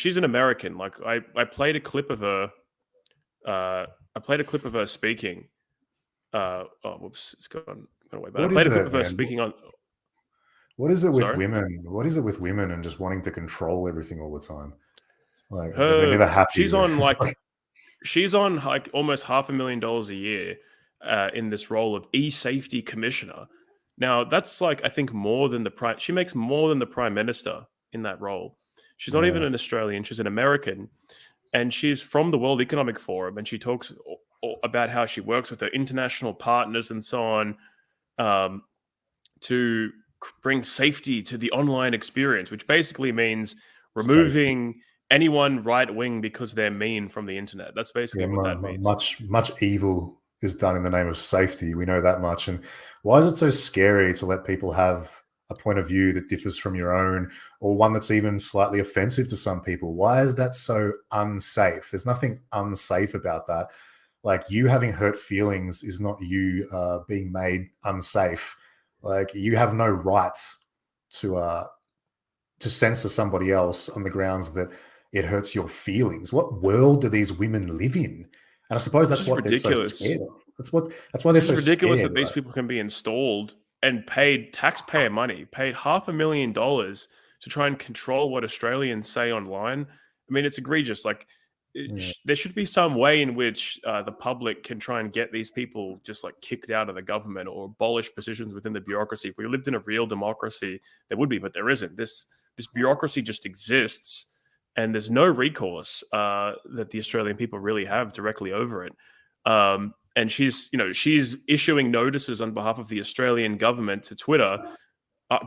she's an American. Like I played a clip of her. I played a clip of her speaking. Oh, whoops, it's gone away. But I What is played a clip it, of her man? speaking on. What is it with Sorry, women? What is it with women and just wanting to control everything all the time? Like they're her never happy. she's on It's like she's on like almost $500,000 a year in this role of e-safety commissioner. Now that's like I think more than the prime. She makes more than the prime minister in that role. She's not even yeah, an Australian. She's an American, and she's from the World Economic Forum. And she talks about how she works with her international partners and so on um, to bring safety to the online experience, which basically means safety. removing anyone right wing because they're mean from the internet. That's Yeah, basically what that means. much evil is done in the name of safety. We know that much. And why is it so scary to let people have a point of view that differs from your own, or one that's even slightly offensive to some people? Why is that so unsafe? There's nothing unsafe about that. Like, you having hurt feelings is not you being made unsafe. Like, you have no right to censor somebody else on the grounds that it hurts your feelings. What world do these women live in? And I suppose It's that's just what they're so ridiculous. scared of. That's why It's they're just so ridiculous scared, that these right? people can be installed and paid taxpayer money, paid $500,000 to try and control what Australians say online. I mean, it's egregious. Like, Yeah. there should be some way in which the public can try and get these people just like kicked out of the government or abolish positions within the bureaucracy. If we lived in a real democracy, there would be, but there isn't. This bureaucracy just exists, and there's no recourse that the Australian people really have directly over it. And she's issuing notices on behalf of the Australian government to Twitter,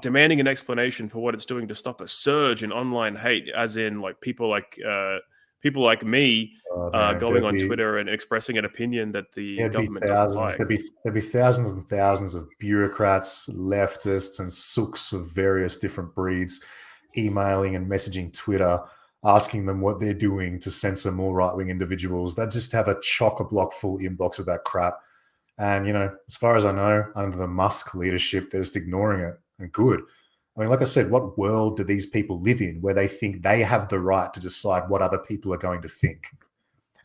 demanding an explanation for what it's doing to stop a surge in online hate, as in like people like me Oh man, going on Twitter and expressing an opinion that the there'd be government doesn't thousands. like. There'd be thousands and thousands of bureaucrats, leftists, and sooks of various different breeds emailing and messaging Twitter, asking them what they're doing to censor more right wing individuals. They'd just have a chock a block full inbox of that crap. And, as far as I know, under the Musk leadership, they're just ignoring it. And good. I mean, like I said, what world do these people live in where they think they have the right to decide what other people are going to think?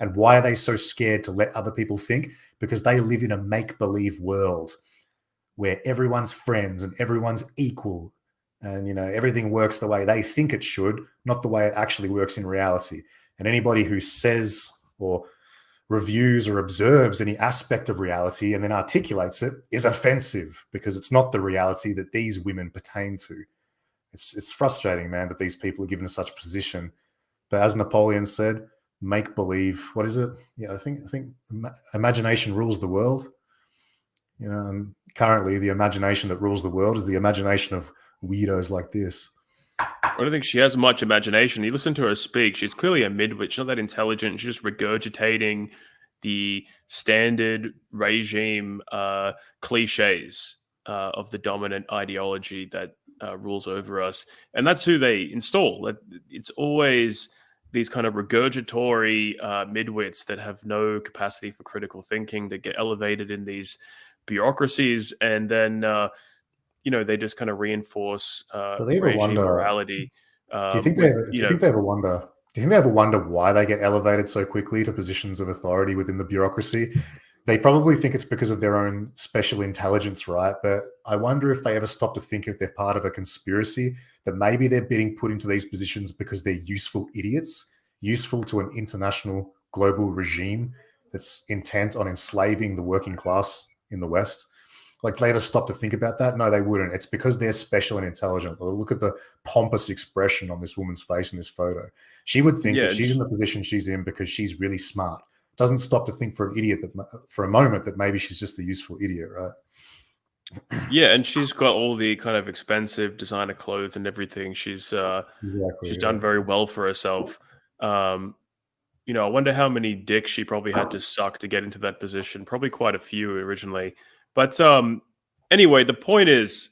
And why are they so scared to let other people think? Because they live in a make believe world where everyone's friends and everyone's equal, and everything works the way they think it should, not the way it actually works in reality. And anybody who says or reviews or observes any aspect of reality and then articulates it is offensive, because it's not the reality that these women pertain to. It's frustrating, man, that these people are given such a position. But as Napoleon said, make believe. What is it? Yeah, I think imagination rules the world. And currently the imagination that rules the world is the imagination of weirdos like this. I don't think she has much imagination. You listen to her speak; she's clearly a midwit. She's not that intelligent. She's just regurgitating the standard regime cliches of the dominant ideology that rules over us, and that's who they install. It's always these kind of regurgitory midwits that have no capacity for critical thinking that get elevated in these bureaucracies, and then they just kind of reinforce Do they ever regime wonder? morality Do you think they with ever? Do you think they ever wonder? Do you think they ever wonder why they get elevated so quickly to positions of authority within the bureaucracy? They probably think it's because of their own special intelligence, right? But I wonder if they ever stop to think if they're part of a conspiracy, that maybe they're being put into these positions because they're useful idiots, useful to an international global regime that's intent on enslaving the working class in the West. Like, they ever stop to think about that? No, they wouldn't. It's because they're special and intelligent. Look at the pompous expression on this woman's face in this photo. She would think that yeah, she's in the position she's in because she's really smart. Doesn't stop to think for an idiot for a moment that maybe she's just a useful idiot, right? yeah, and she's got all the kind of expensive designer clothes and everything. Exactly. She's done Yeah. very well for herself. Um, I wonder how many dicks she probably had to suck to get into that position. Probably quite a few originally. But anyway, the point is